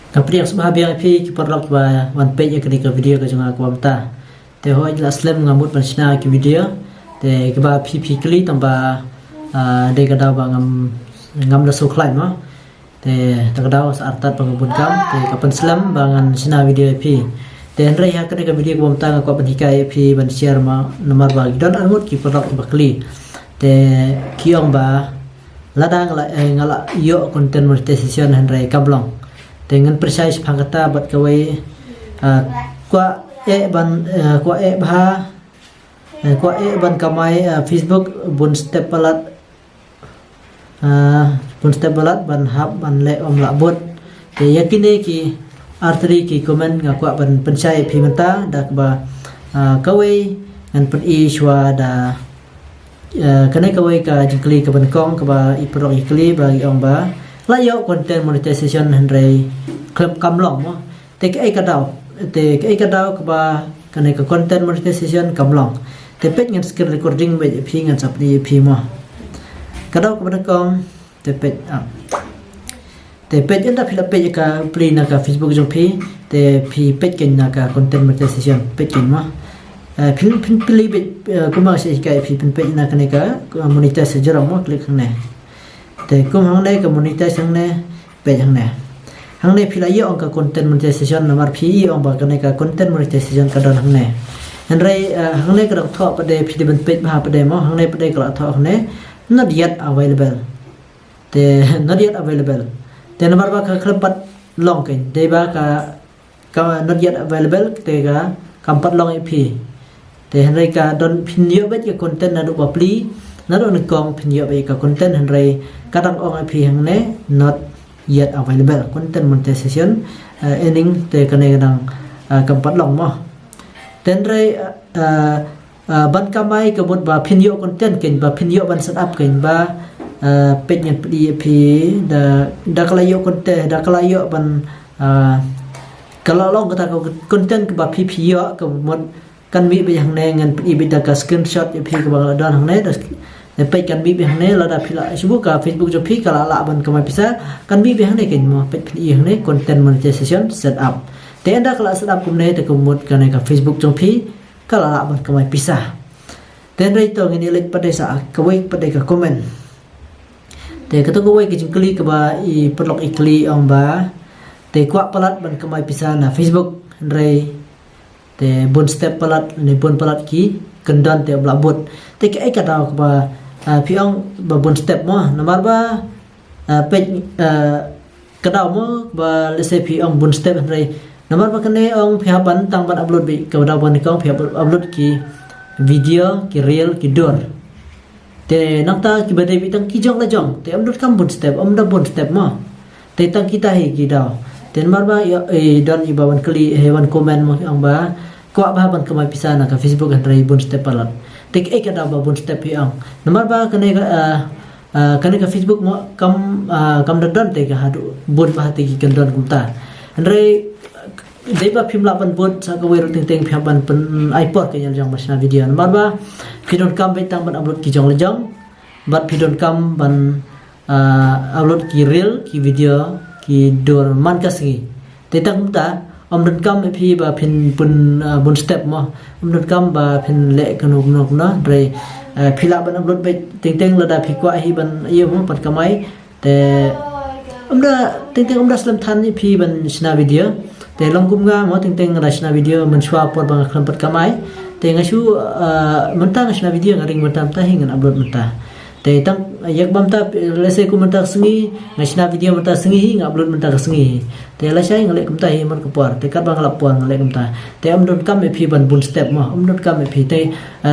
Kapri yang semua biang api ki perlok ba wan page ya ke video ke janga ko amta te ho ila slam ngamut pansna ki video te ke ba pp kli tamba de ka daw ba ngam la so khlai ma te ta ka daw sa artat pangabun kam te kapan slam bangan sina video api te nrai ha ke video ko amta ko ban hikai api ban share ma nomor ba don angut ki perlok ba kli te kiong ba ladang ngala yo content monetization nrai kablong dengan percaya sepangkata buat kawai kwa ban kamai Facebook bun step palat ban hab ban le om labut te yakine ki arteri ki komen ngakwa ban percaya pimenta dak ba kawai ngan pen iswa da kanai kawai ka jingkli ka ban kong ka ba iprok ikli bagi om ba layo content monetization handrai klub kamlong mo te ke ka daw ka ba kanai ka content monetization kamlong te pet ngan screen recording we phi ngan sap ni phi mo ka daw ka ban kong te pet enda phila pet ka play na ka Facebook jong phi te phi pet ken na ka content monetization pet ken mo phin play kuma se ka phi pet na kanai ka monetize jara mo click ne te kum hang ne ka monetize hang ne pe hang ne phila yo ka content monetization nomor phi ong ba ka content monetization ka don hang ne handrai hang ne ka tho pa de phi ben pe ba pa de mo hang ne pa de ka tho hang ne not yet available te nomor ba ka klepat long ken de ba ka not yet available te ka kampat long phi te handrai ka don phin yo bet ka content na do ba pli na do ni kong phin yo be ka content handrai kadang ong IP hang ne not yet available content monetization ending te kadang kampat long mo tenrai ban kamai ka bot ba phin yo content ken ba phin yo ban set up ken ba page ngan PDP da kala yo content da kala yo ban kala long ka content ka ba PP yo ka mod kan mi be hang ne ngan PDP da ka screenshot IP ka ba don hang ne pe kan bi hang ne la da phila Facebook ka Facebook jo phi kala la ban kamai pisa kan bi hang ne ken mo pe phi hang ne content monetization set up te anda kala set up kum ne te kumut kan ka Facebook jo phi kala la ban kamai pisa ten rai to ngini lek pada sa kawai pada ka comment te ka to kawai ke jingkli ka ba I perlok ikli ong ba te kwa palat ban kamai pisa na Facebook rai te bun step palat ni bun palat ki kendan te blabot te ke ka daw ka ba piong babon step mo nomor ba page kadaw mo ba let's say piong bun step rai nomor ba kane ong phiapan tang ban upload bi ka daw ban kong phia upload ki video ki reel ki dor te nakta ki bade bi tang ki jong la jong te upload kam bun step da bun step mo te tang kita hi ki daw te nomor ba don I bawan kli hewan comment mo ong ba kwa ba ban kamai pisana ka Facebook rai bun step palat tik ek ada ba bun step yang nomor ba kane ka Facebook mo kam don te ka hadu bun ba te ki kendon kumta rai deba phimla ban bun sa ka wero ting phia ban pen iPod ke yang masna video nomor ba pidon kam betang ban upload ki jong lejong bat pidon kam ban upload ki reel ki video ki dor man kasgi te tang kumta don kam phi ba phin bun step mo don kam ba phin le kanok nok na rai phila ban upload be ting la da phi kwa hi ban ye mo pat kamai te ting slam than ni phi ban sna video te long kum nga mo ting ra sna video man shwa por bang kham pat kamai te nga shu mentang sna video ngaring mentam ta hingan upload menta te tang yak bam ta lese ku menta sengi ngasna video menta sengi ngupload menta sengi te la sai ngale kum ta hi man ko por te kat bang la pon ngale kum ta te don kam me phi ban bun step mo don kam me phi te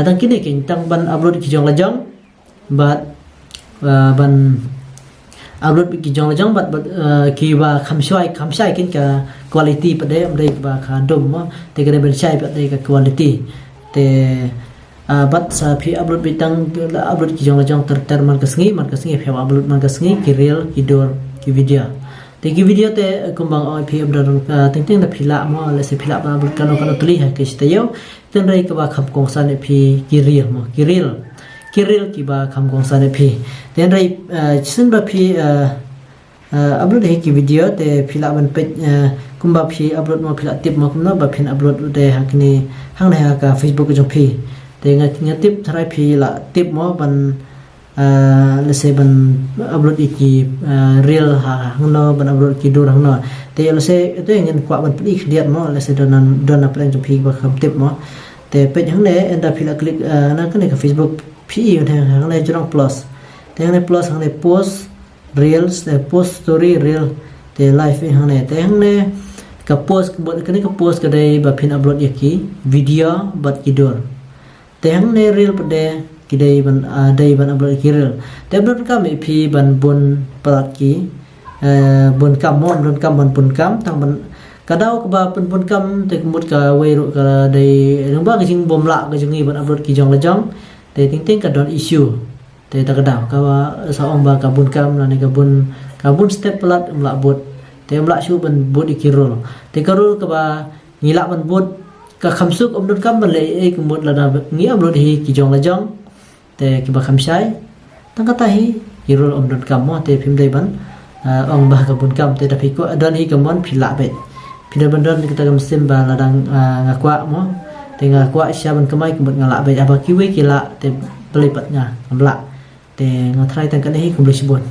tang kini kin tang ban upload ki jong la jong bat ban upload ki jong la jong bat ki ba kham shai kin ka quality pa de amre ba kha dom mo te ka ban shai pa de ka quality te bat sa phi upload bitang upload ki jong la jong ter man ka sengi phi upload man ka sengi ki reel ki dor ki video te ki video te kumbang oi phi upload ting da phila mo le se phila ba upload kano tuli ha ke stayo ten rai ka ba kham kong sa ne phi ki reel mo ki reel ki ba kham kong sa ne phi ten rai sin ba phi upload he ki video te phila ban page kumba phi upload mo phila tip mo kumna ba phin upload de hakni hang ne ha ka Facebook jong phi te nga tip thrai phi la tip mo ban let's say ban upload ki real ha hangno ban upload ki dur hangno te let's say to ngin kwa ban pli khliat mo let's say don na plan jong phi ba kham tip mo te page hang ne enda phila click na ka ne ka Facebook phi hang ne jong plus te hang ne plus hang ne post reels the post story reel the live hang ne te hang ne ka post ka ne ka post ka dai ba phin upload ki video bat ki dur te hang ne reel pade ki dai ban dai ban upload ki reel te upload ka me phi ban bun prat ki bun kam mon bun kam ban pun kam tang ban ka dau ka ba pun kam te mut ka wei ro ka dai rang ba ka jing bom la ka jing ban upload ki jong la jong te ting ka don issue te ta ka daw ka sa ong ba ka bun kam la ne ka bun step plat mla bot te mla shu ban bot ki rol te ka rol ka ba ngila ban bot ka khamsuk dot kam ban le e ka mot la da ngi upload hi ki jong la jong te ki ba kham sai tang ka ta hi ki rol dot kam mo te phim dai ban ong ba ka bun kam te ta phi ko don hi ka mon phila be phi ban don ki ta kam sim ba la dang ngakwa mo te ngakwa sya ban kamai ka bot ngala be aba ki we ki la te pelipat nya amla te ngatrai tang ka hi kum le sibon